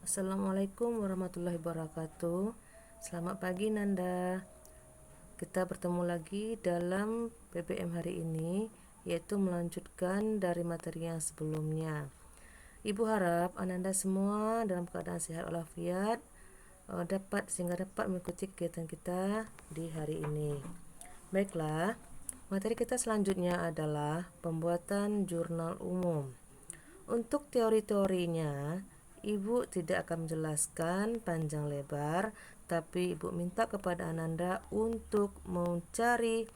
Assalamualaikum warahmatullahi wabarakatuh. Selamat pagi Nanda. Kita bertemu lagi dalam PPM hari ini, yaitu melanjutkan dari materi yang sebelumnya. Ibu harap Ananda semua dalam keadaan sehat walafiat dapat mengikuti kegiatan kita di hari ini. Baiklah, materi kita selanjutnya adalah pembuatan jurnal umum. Untuk teori-teorinya, Ibu tidak akan menjelaskan panjang lebar, tapi Ibu minta kepada Ananda untuk mencari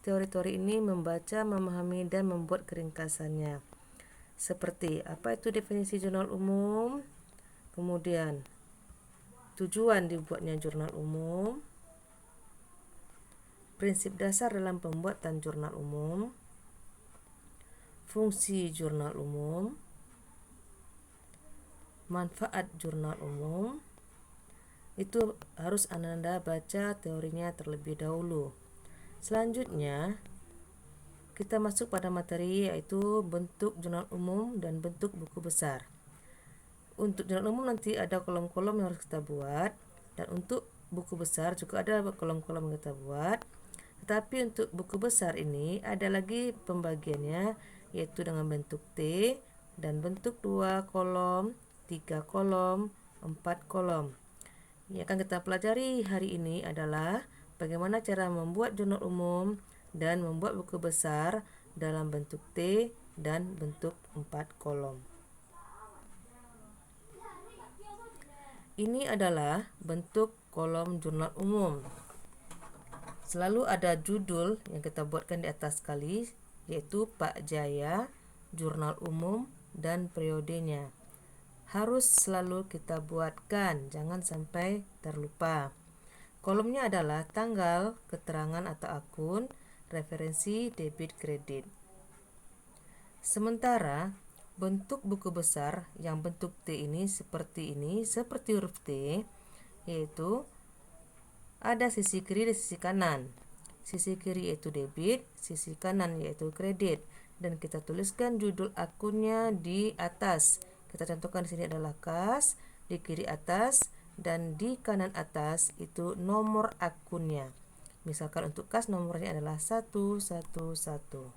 teori-teori ini, membaca, memahami, dan membuat keringkasannya. Seperti apa itu definisi jurnal umum, kemudian tujuan dibuatnya jurnal umum, prinsip dasar dalam pembuatan jurnal umum, fungsi jurnal umum, manfaat jurnal umum. Itu harus Ananda baca teorinya terlebih dahulu. Selanjutnya kita masuk pada materi, yaitu bentuk jurnal umum dan bentuk buku besar. Untuk jurnal umum nanti ada kolom-kolom yang harus kita buat, dan untuk buku besar juga ada kolom-kolom yang kita buat. Tetapi untuk buku besar ini ada lagi pembagiannya, yaitu dengan bentuk T dan bentuk 2 kolom, 3 kolom, 4 kolom. Yang akan kita pelajari hari ini adalah bagaimana cara membuat jurnal umum dan membuat buku besar dalam bentuk T dan bentuk 4 kolom. Ini adalah bentuk kolom jurnal umum. Selalu ada judul yang kita buatkan di atas sekali, yaitu Pak Jaya, jurnal umum, dan periodenya. Harus selalu kita buatkan, jangan sampai terlupa. Kolomnya adalah tanggal, keterangan atau akun, referensi, debit, kredit. Sementara bentuk buku besar yang bentuk T ini, seperti huruf T, yaitu ada sisi kiri dan sisi kanan. Sisi kiri yaitu debit, sisi kanan yaitu kredit, dan kita tuliskan judul akunnya di atas. Kita contohkan di sini adalah kas, di kiri atas, dan di kanan atas itu nomor akunnya. Misalkan untuk kas nomornya adalah 111.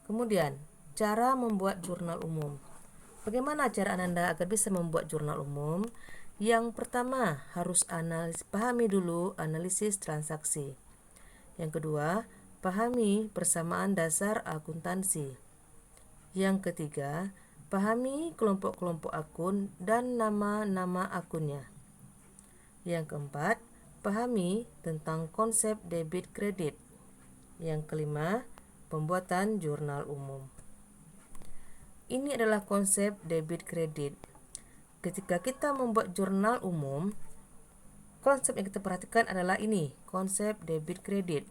Kemudian, cara membuat jurnal umum. Bagaimana cara Ananda agar bisa membuat jurnal umum? Yang pertama, harus pahami dulu analisis transaksi. Yang kedua, pahami persamaan dasar akuntansi. Yang ketiga, pahami kelompok-kelompok akun dan nama-nama akunnya. Yang keempat, pahami tentang konsep debit kredit. Yang kelima, pembuatan jurnal umum. Ini adalah konsep debit kredit. Ketika kita membuat jurnal umum, konsep yang kita perhatikan adalah ini, konsep debit kredit.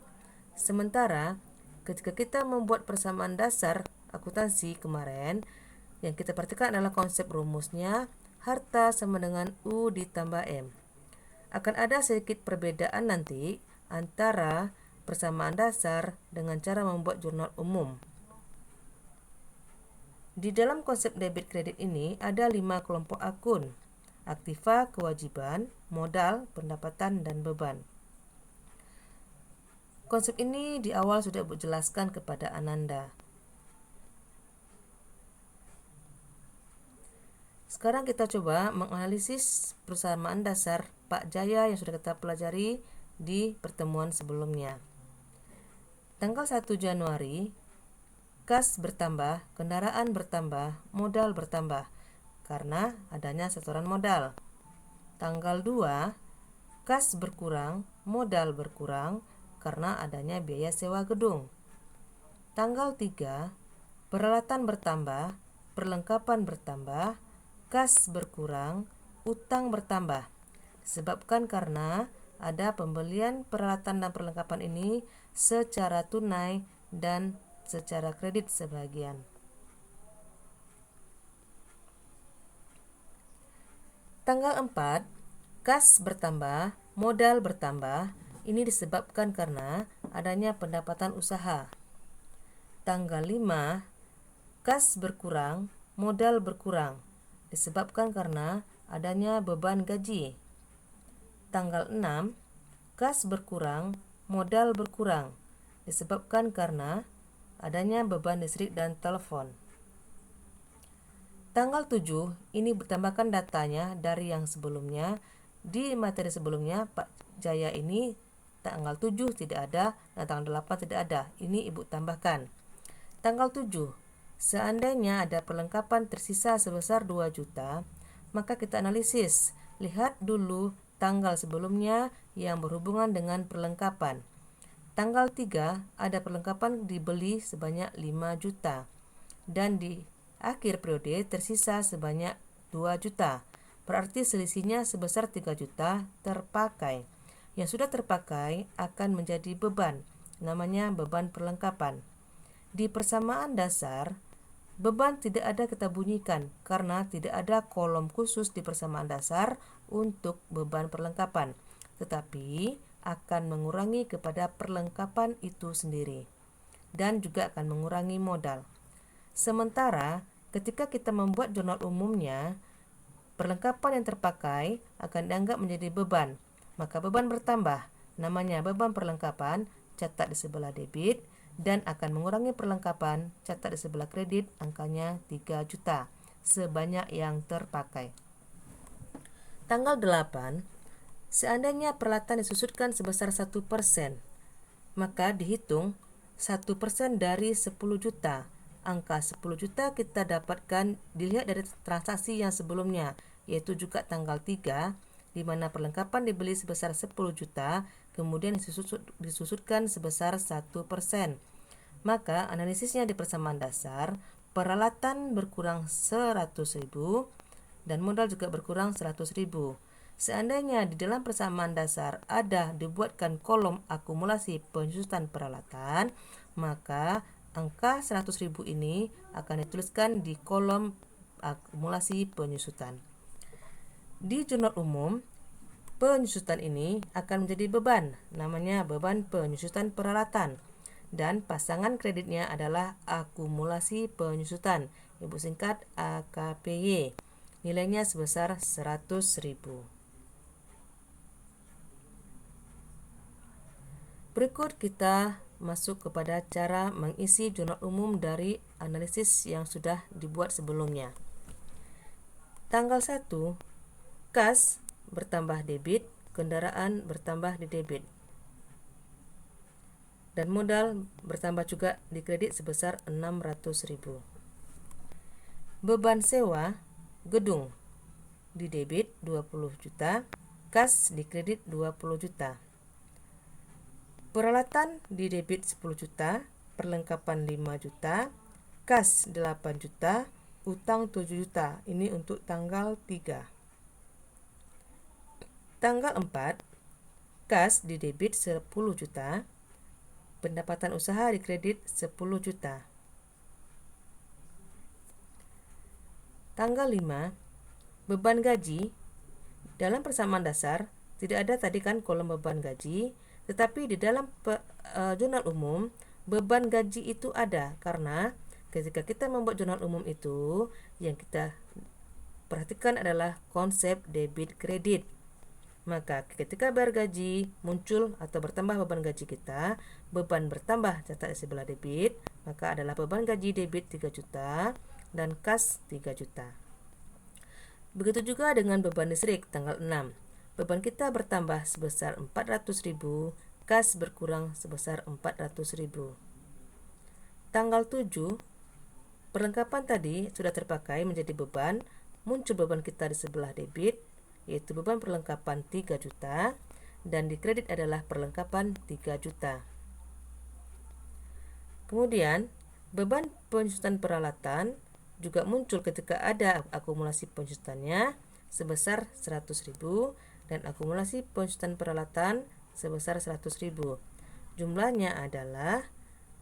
Sementara ketika kita membuat persamaan dasar akuntansi kemarin, yang kita perhatikan adalah konsep rumusnya, harta sama dengan U ditambah M. Akan ada sedikit perbedaan nanti antara persamaan dasar dengan cara membuat jurnal umum. Di dalam konsep debit kredit ini ada 5 kelompok akun: aktiva, kewajiban, modal, pendapatan, dan beban. Konsep ini di awal sudah Ibu jelaskan kepada Ananda. Sekarang kita coba menganalisis persamaan dasar Pak Jaya yang sudah kita pelajari di pertemuan sebelumnya. Tanggal 1 Januari, kas bertambah, kendaraan bertambah, modal bertambah karena adanya setoran modal. Tanggal 2, kas berkurang, modal berkurang karena adanya biaya sewa gedung. Tanggal 3, peralatan bertambah, perlengkapan bertambah, kas berkurang, utang bertambah. Disebabkan karena ada pembelian peralatan dan perlengkapan ini secara tunai dan secara kredit sebagian. Tanggal 4, kas bertambah, modal bertambah. Ini disebabkan karena adanya pendapatan usaha. Tanggal 5, kas berkurang, modal berkurang disebabkan karena adanya beban gaji. Tanggal 6, kas berkurang, modal berkurang disebabkan karena adanya beban listrik dan telepon. Tanggal 7, ini bertambahkan datanya dari yang sebelumnya. Di materi sebelumnya, Pak Jaya ini tanggal 7 tidak ada dan tanggal 8 tidak ada. Ini Ibu tambahkan. Tanggal 7, seandainya ada perlengkapan tersisa sebesar 2 juta, maka kita analisis. Lihat dulu tanggal sebelumnya yang berhubungan dengan perlengkapan. Tanggal 3 ada perlengkapan dibeli sebanyak 5 juta dan di akhir periode tersisa sebanyak 2 juta. Berarti selisihnya sebesar 3 juta terpakai. Yang sudah terpakai akan menjadi beban, namanya beban perlengkapan. Di persamaan dasar, beban tidak ada kita bunyikan karena tidak ada kolom khusus di persamaan dasar untuk beban perlengkapan, tetapi akan mengurangi kepada perlengkapan itu sendiri dan juga akan mengurangi modal. Sementara ketika kita membuat jurnal umumnya, perlengkapan yang terpakai akan dianggap menjadi beban. Maka beban bertambah, namanya beban perlengkapan, catat di sebelah debit, dan akan mengurangi perlengkapan, catat di sebelah kredit, angkanya 3 juta, sebanyak yang terpakai. Tanggal 8, seandainya peralatan disusutkan sebesar 1%, maka dihitung 1% dari 10 juta. Angka 10 juta kita dapatkan dilihat dari transaksi yang sebelumnya, yaitu juga tanggal 3, di mana perlengkapan dibeli sebesar 10 juta, kemudian disusutkan sebesar 1%. Maka analisisnya di persamaan dasar, peralatan berkurang 100.000 dan modal juga berkurang 100.000. Seandainya di dalam persamaan dasar ada dibuatkan kolom akumulasi penyusutan peralatan, maka angka 100.000 ini akan dituliskan di kolom akumulasi penyusutan. Di jurnal umum, penyusutan ini akan menjadi beban, namanya beban penyusutan peralatan. Dan pasangan kreditnya adalah akumulasi penyusutan, Ibu singkat AKPY. Nilainya sebesar 100.000. Berikut kita masuk kepada cara mengisi jurnal umum dari analisis yang sudah dibuat sebelumnya. Tanggal 1, kas bertambah debit, kendaraan bertambah di debit. Dan modal bertambah juga di kredit sebesar 600.000. Beban sewa gedung di debit 20 juta, kas di kredit 20 juta. Peralatan di debit 10 juta, perlengkapan 5 juta, kas 8 juta, utang 7 juta. Ini untuk tanggal 3. Tanggal 4, kas di debit 10 juta, pendapatan usaha di kredit 10 juta. Tanggal 5, beban gaji. Dalam persamaan dasar tidak ada tadi kan kolom beban gaji, tetapi di dalam jurnal umum beban gaji itu ada karena ketika kita membuat jurnal umum itu yang kita perhatikan adalah konsep debit kredit. Maka ketika bayar gaji muncul atau bertambah beban gaji kita, beban bertambah catat di sebelah debit, maka adalah beban gaji debit 3 juta dan kas 3 juta. Begitu juga dengan beban listrik tanggal 6. Beban kita bertambah sebesar 400.000, kas berkurang sebesar 400.000. Tanggal 7, perlengkapan tadi sudah terpakai menjadi beban, muncul beban kita di sebelah debit, yaitu beban perlengkapan 3 juta, dan di kredit adalah perlengkapan 3 juta. Kemudian, beban penyusutan peralatan juga muncul ketika ada akumulasi penyusutannya sebesar 100.000 dan akumulasi penyusutan peralatan sebesar 100.000. Jumlahnya adalah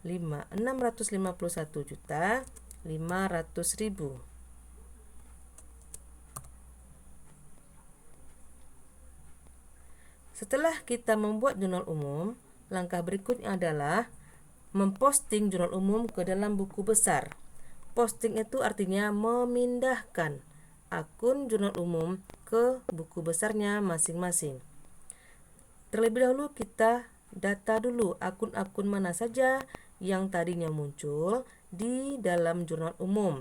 651.500.000. Setelah kita membuat jurnal umum, langkah berikutnya adalah memposting jurnal umum ke dalam buku besar. Posting itu artinya memindahkan akun jurnal umum ke buku besarnya masing-masing. Terlebih dahulu kita data dulu akun-akun mana saja yang tadinya muncul di dalam jurnal umum.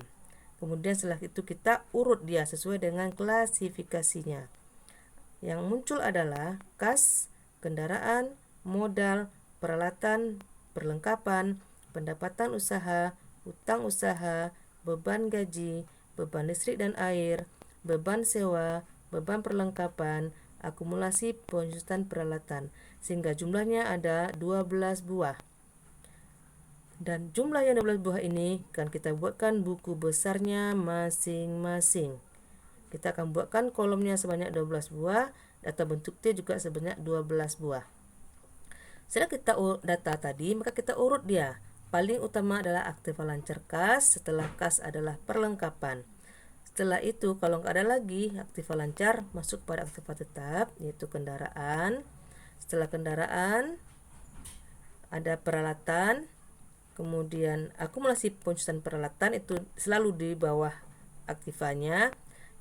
Kemudian setelah itu kita urut dia sesuai dengan klasifikasinya. Yang muncul adalah kas, kendaraan, modal, peralatan, perlengkapan, pendapatan usaha, utang usaha, beban gaji, beban listrik dan air, beban sewa, beban perlengkapan, akumulasi penjutaan peralatan, sehingga jumlahnya ada 12 buah. Dan jumlah yang 12 buah ini kan kita buatkan buku besarnya masing-masing. Kita akan buatkan kolomnya sebanyak 12 buah, data bentuk T juga sebanyak 12 buah. Setelah kita data tadi, maka kita urut dia. Paling utama adalah aktiva lancar kas, setelah kas adalah perlengkapan. Setelah itu, kalau nggak ada lagi aktiva lancar, masuk pada aktiva tetap, yaitu kendaraan. Setelah kendaraan, ada peralatan, kemudian akumulasi penjutaan peralatan itu selalu di bawah aktivanya.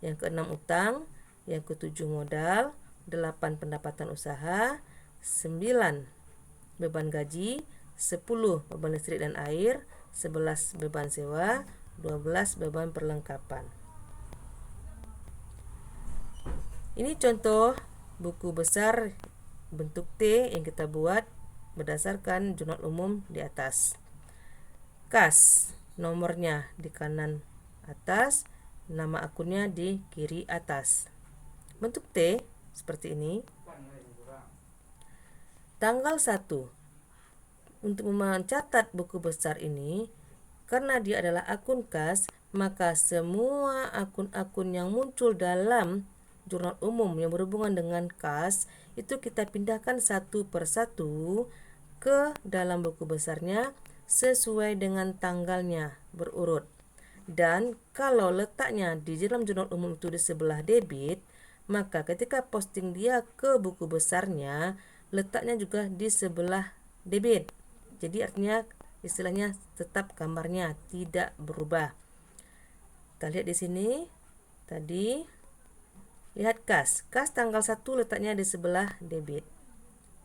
Yang keenam utang, yang ketujuh modal, 8 pendapatan usaha, 9 beban gaji, 10 beban listrik dan air, 11 beban sewa, 12 beban perlengkapan. Ini contoh buku besar bentuk T yang kita buat berdasarkan jurnal umum di atas. Kas, nomornya di kanan atas, nama akunnya di kiri atas. Bentuk T seperti ini. Tanggal 1. Untuk mencatat buku besar ini, karena dia adalah akun kas, maka semua akun-akun yang muncul dalam jurnal umum yang berhubungan dengan kas itu kita pindahkan satu persatu ke dalam buku besarnya sesuai dengan tanggalnya berurut. Dan kalau letaknya di dalam jurnal umum itu di sebelah debit, maka ketika posting dia ke buku besarnya, letaknya juga di sebelah debit. Jadi artinya istilahnya tetap gambarnya tidak berubah. Kita lihat di sini tadi, lihat kas. Kas tanggal 1 letaknya di sebelah debit.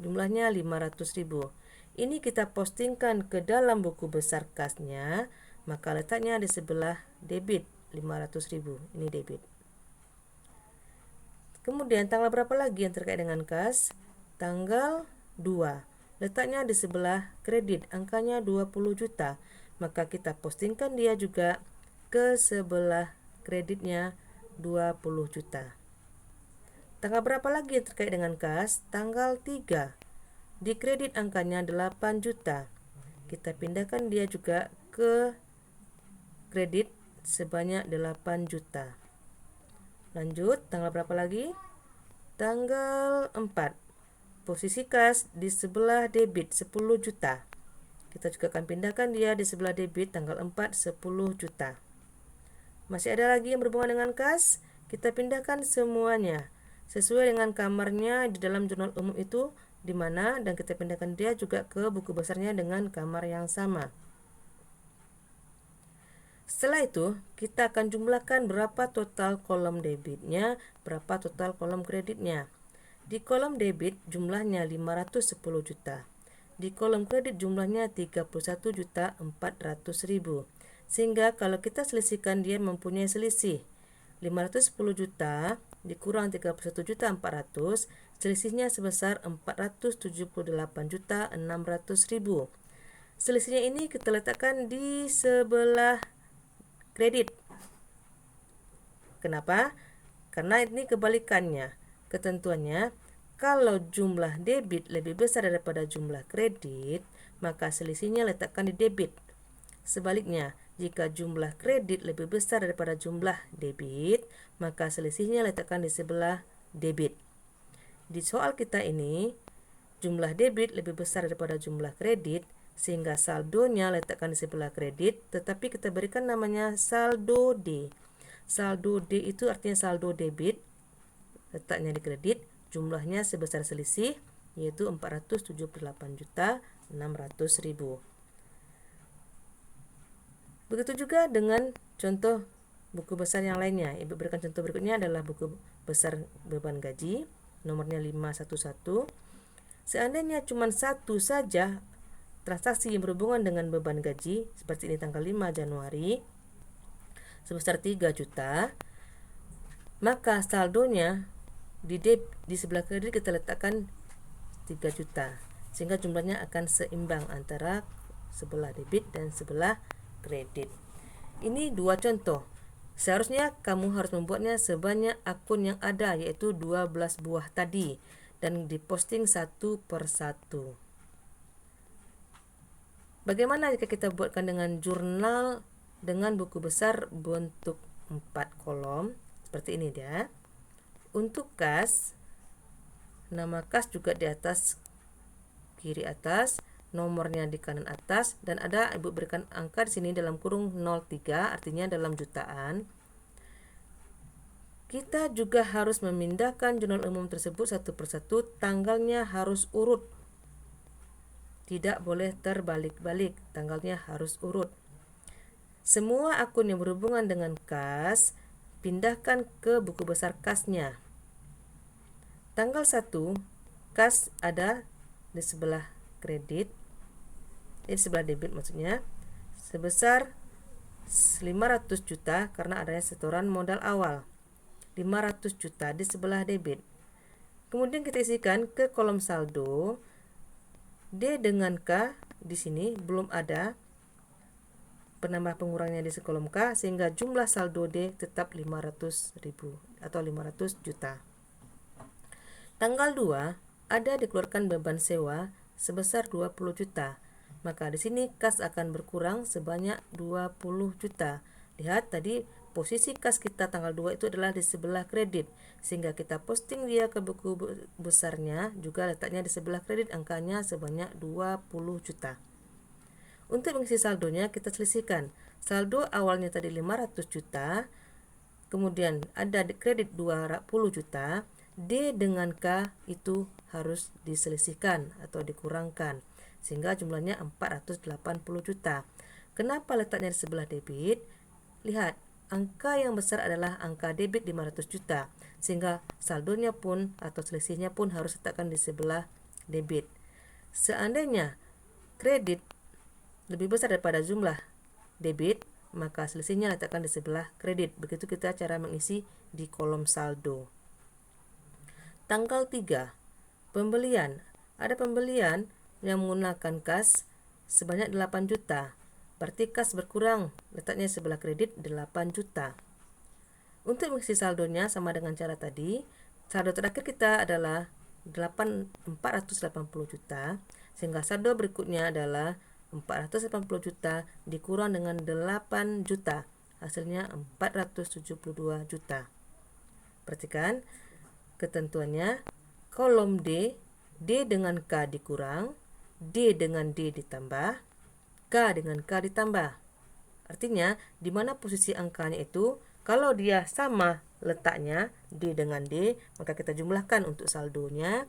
Jumlahnya 500.000. Ini kita postingkan ke dalam buku besar kasnya, maka letaknya di sebelah debit 500.000. Ini debit. Kemudian tanggal berapa lagi yang terkait dengan kas? Tanggal 2. Letaknya di sebelah kredit, angkanya 20 juta. Maka kita postingkan dia juga ke sebelah kreditnya 20 juta. Tanggal berapa lagi yang terkait dengan kas? Tanggal 3. Di kredit angkanya 8 juta. Kita pindahkan dia juga ke kredit sebanyak 8 juta. Lanjut, tanggal berapa lagi? Tanggal 4. Posisi kas di sebelah debit 10 juta. Kita juga akan pindahkan dia di sebelah debit tanggal 4 10 juta. Masih ada lagi yang berhubungan dengan kas? Kita pindahkan semuanya sesuai dengan kamarnya di dalam jurnal umum itu di mana, dan kita pindahkan dia juga ke buku besarnya dengan kamar yang sama. Setelah itu, kita akan jumlahkan berapa total kolom debitnya, berapa total kolom kreditnya. Di kolom debit jumlahnya 510 juta. Di kolom kredit jumlahnya 31.400.000. Sehingga kalau kita selisihkan dia mempunyai selisih 510 juta dikurang 31.400.000, selisihnya sebesar 478.600.000. Selisihnya ini kita letakkan di sebelah kredit. Kenapa? Karena ini kebalikannya. Ketentuannya, kalau jumlah debit lebih besar daripada jumlah kredit, maka selisihnya letakkan di debit. Sebaliknya, jika jumlah kredit lebih besar daripada jumlah debit, maka selisihnya letakkan di sebelah debit. Di soal kita ini, jumlah debit lebih besar daripada jumlah kredit, sehingga saldonya letakkan di sebelah kredit, tetapi kita berikan namanya saldo D. Saldo D itu artinya saldo debit, letaknya di kredit, jumlahnya sebesar selisih, yaitu 478.600.000. Begitu juga dengan contoh buku besar yang lainnya. Ibu berikan contoh berikutnya adalah buku besar beban gaji, nomornya 511. Seandainya cuma satu saja transaksi yang berhubungan dengan beban gaji, seperti ini tanggal 5 Januari, sebesar 3 juta, maka saldonya di sebelah kredit kita letakkan 3 juta, sehingga jumlahnya akan seimbang antara sebelah debit dan sebelah kredit. Ini dua contoh. Seharusnya kamu harus membuatnya sebanyak akun yang ada, yaitu 12 buah tadi, dan diposting satu per satu. Bagaimana jika kita buatkan dengan jurnal dengan buku besar bentuk 4 kolom? Seperti ini dia. Untuk kas, nama kas juga di atas kiri atas, nomornya di kanan atas, dan ada ibu berikan angka di sini dalam kurung 03, artinya dalam jutaan. Kita juga harus memindahkan jurnal umum tersebut satu persatu, tanggalnya harus urut. Tidak boleh terbalik-balik, tanggalnya harus urut. Semua akun yang berhubungan dengan kas, pindahkan ke buku besar kasnya. Tanggal 1, kas ada di sebelah kredit, di sebelah debit maksudnya, sebesar 500 juta karena adanya setoran modal awal. 500 juta di sebelah debit. Kemudian kita isikan ke kolom saldo. D dengan K di sini belum ada penambah pengurangnya di kolom K, sehingga jumlah saldo D tetap 500.000 atau 500 juta. Tanggal 2 ada dikeluarkan beban sewa sebesar 20 juta. Maka di sini kas akan berkurang sebanyak 20 juta. Lihat tadi posisi kas kita tanggal 2 itu adalah di sebelah kredit, sehingga kita posting dia ke buku besarnya juga letaknya di sebelah kredit, angkanya sebanyak 20 juta. Untuk mengisi saldonya kita selisihkan. Saldo awalnya tadi 500 juta, kemudian ada di kredit 20 juta, D dengan K itu harus diselisihkan atau dikurangkan, sehingga jumlahnya 480 juta. Kenapa letaknya di sebelah debit? Lihat, angka yang besar adalah angka debit 500 juta, sehingga saldonya pun atau selisihnya pun harus letakkan di sebelah debit. Seandainya kredit lebih besar daripada jumlah debit, maka selisihnya letakkan di sebelah kredit. Begitu kita cara mengisi di kolom saldo. Tanggal 3, pembelian. Ada pembelian yang menggunakan kas sebanyak 8 juta. Berarti kas berkurang, letaknya sebelah kredit 8 juta. Untuk mengisi saldonya sama dengan cara tadi, saldo terakhir kita adalah 480 juta, sehingga saldo berikutnya adalah 480 juta dikurang dengan 8 juta, hasilnya 472 juta. Perhatikan ketentuannya, kolom D, D dengan K dikurang, D dengan D ditambah, K dengan K ditambah. Artinya, di mana posisi angkanya itu, kalau dia sama letaknya, D dengan D, maka kita jumlahkan untuk saldonya.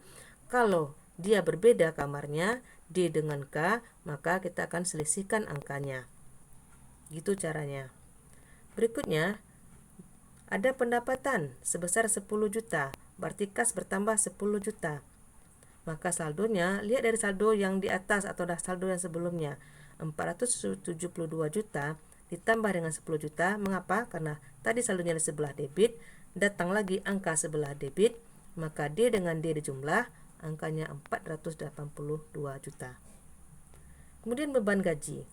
Kalau dia berbeda kamarnya, D dengan K, maka kita akan selisihkan angkanya. Gitu caranya. Berikutnya, ada pendapatan sebesar 10 juta, berarti kas bertambah 10 juta. Maka saldonya, lihat dari saldo yang di atas atau saldo yang sebelumnya, 472 juta ditambah dengan 10 juta. Mengapa? Karena tadi saldonya di sebelah debit, datang lagi angka sebelah debit, maka D dengan D dijumlah, angkanya 482 juta. Kemudian beban gaji.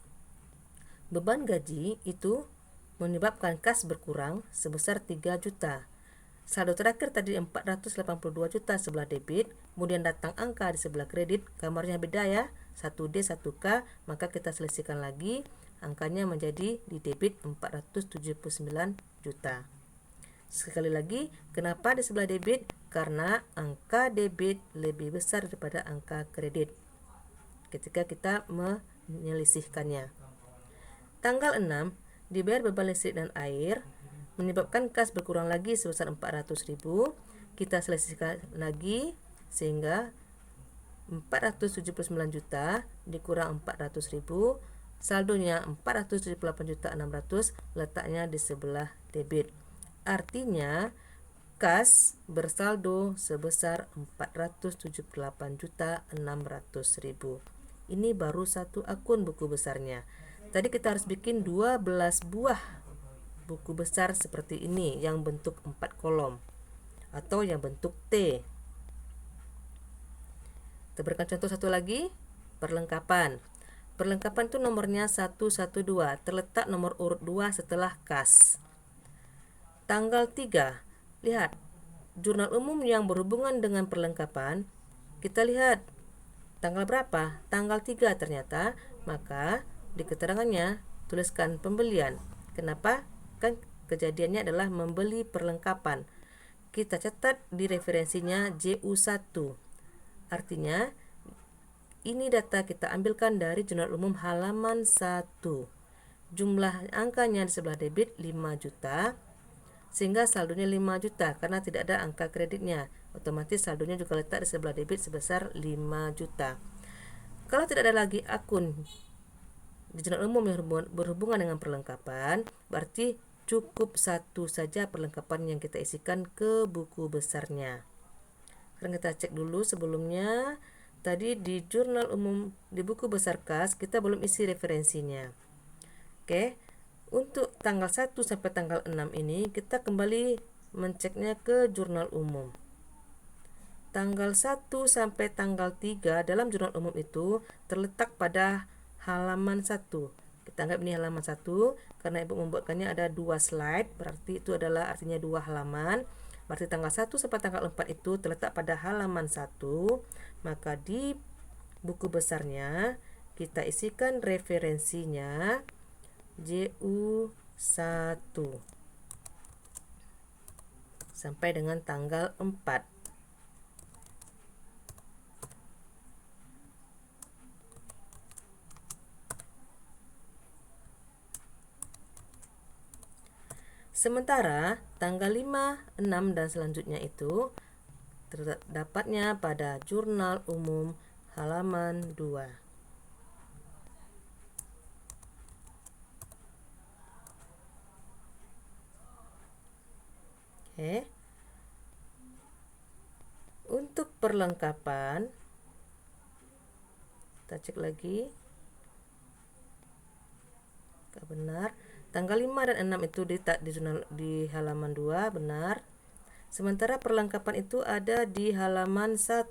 Beban gaji itu menyebabkan kas berkurang sebesar 3 juta. Saldo terakhir tadi 482 juta sebelah debit, kemudian datang angka di sebelah kredit, kamarnya beda ya, 1D 1K, maka kita selisihkan lagi, angkanya menjadi di debit 479 juta. Sekali lagi, kenapa di sebelah debit? Karena angka debit lebih besar daripada angka kredit ketika kita menyelisihkannya. Tanggal 6, dibayar beban listrik dan air, menyebabkan kas berkurang lagi sebesar 400.000. Kita selisihkan lagi sehingga 479 juta dikurang 400.000, saldonya 478.600.000, letaknya di sebelah debit. Artinya kas bersaldo sebesar 478.600.000. Ini baru satu akun buku besarnya. Tadi kita harus bikin 12 buah buku besar seperti ini yang bentuk 4 kolom atau yang bentuk T. Kita berikan contoh satu lagi, perlengkapan. Perlengkapan itu nomornya 112, terletak nomor urut 2 setelah kas. Tanggal 3, lihat, jurnal umum yang berhubungan dengan perlengkapan, kita lihat tanggal berapa? Tanggal 3 ternyata, maka di keterangannya tuliskan pembelian. Kenapa? Kan kejadiannya adalah membeli perlengkapan. Kita catat di referensinya JU1. Artinya, ini data kita ambilkan dari jurnal umum halaman 1. Jumlah angkanya di sebelah debit 5 juta, sehingga saldonya 5 juta karena tidak ada angka kreditnya. Otomatis saldonya juga letak di sebelah debit sebesar 5 juta. Kalau tidak ada lagi akun di jurnal umum yang berhubungan dengan perlengkapan, berarti cukup satu saja perlengkapan yang kita isikan ke buku besarnya. Sekarang kita cek dulu sebelumnya. Tadi di jurnal umum di buku besar kas kita belum isi referensinya. Oke. Untuk tanggal 1 sampai tanggal 6 ini kita kembali menceknya ke jurnal umum. Tanggal 1 sampai tanggal 3 dalam jurnal umum itu terletak pada halaman 1. Kita anggap ini halaman 1 karena Ibu membuatkannya ada 2 slide, berarti itu adalah artinya 2 halaman. Berarti tanggal 1 sampai tanggal 4 itu terletak pada halaman 1. Maka di buku besarnya kita isikan referensinya JU1 sampai dengan tanggal 4. Sementara tanggal 5, 6 dan selanjutnya itu terdapatnya pada jurnal umum halaman 2. Oke. Untuk perlengkapan kita cek lagi. Benar. Tanggal 5 dan 6 itu di halaman 2, benar. Sementara perlengkapan itu ada di halaman 1.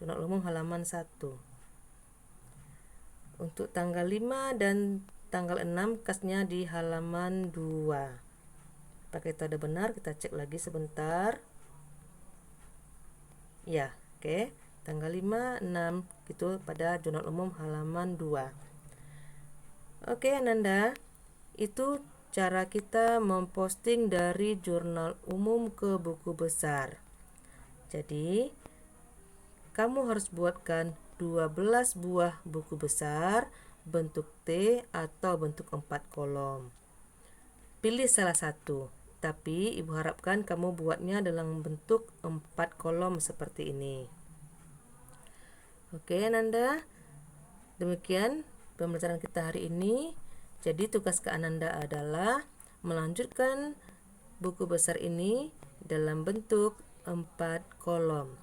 Jurnal umum halaman 1. Untuk tanggal 5 dan tanggal 6 kasnya di halaman 2. Apakah itu ada benar? Kita cek lagi sebentar. Ya, oke. Tanggal 5, 6 itu pada jurnal umum halaman 2. Oke, Ananda. Itu cara kita memposting dari jurnal umum ke buku besar. Jadi, kamu harus buatkan 12 buah buku besar bentuk T atau bentuk 4 kolom. Pilih salah satu, tapi Ibu harapkan kamu buatnya dalam bentuk 4 kolom seperti ini. Oke, Ananda. Demikian pembelajaran kita hari ini. Jadi tugas ke Ananda adalah melanjutkan buku besar ini dalam bentuk 4 kolom.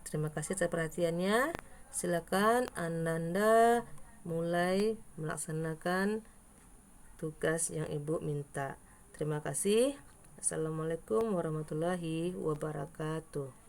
Terima kasih atas perhatiannya. Silakan Ananda mulai melaksanakan tugas yang Ibu minta. Terima kasih. Assalamualaikum warahmatullahi wabarakatuh.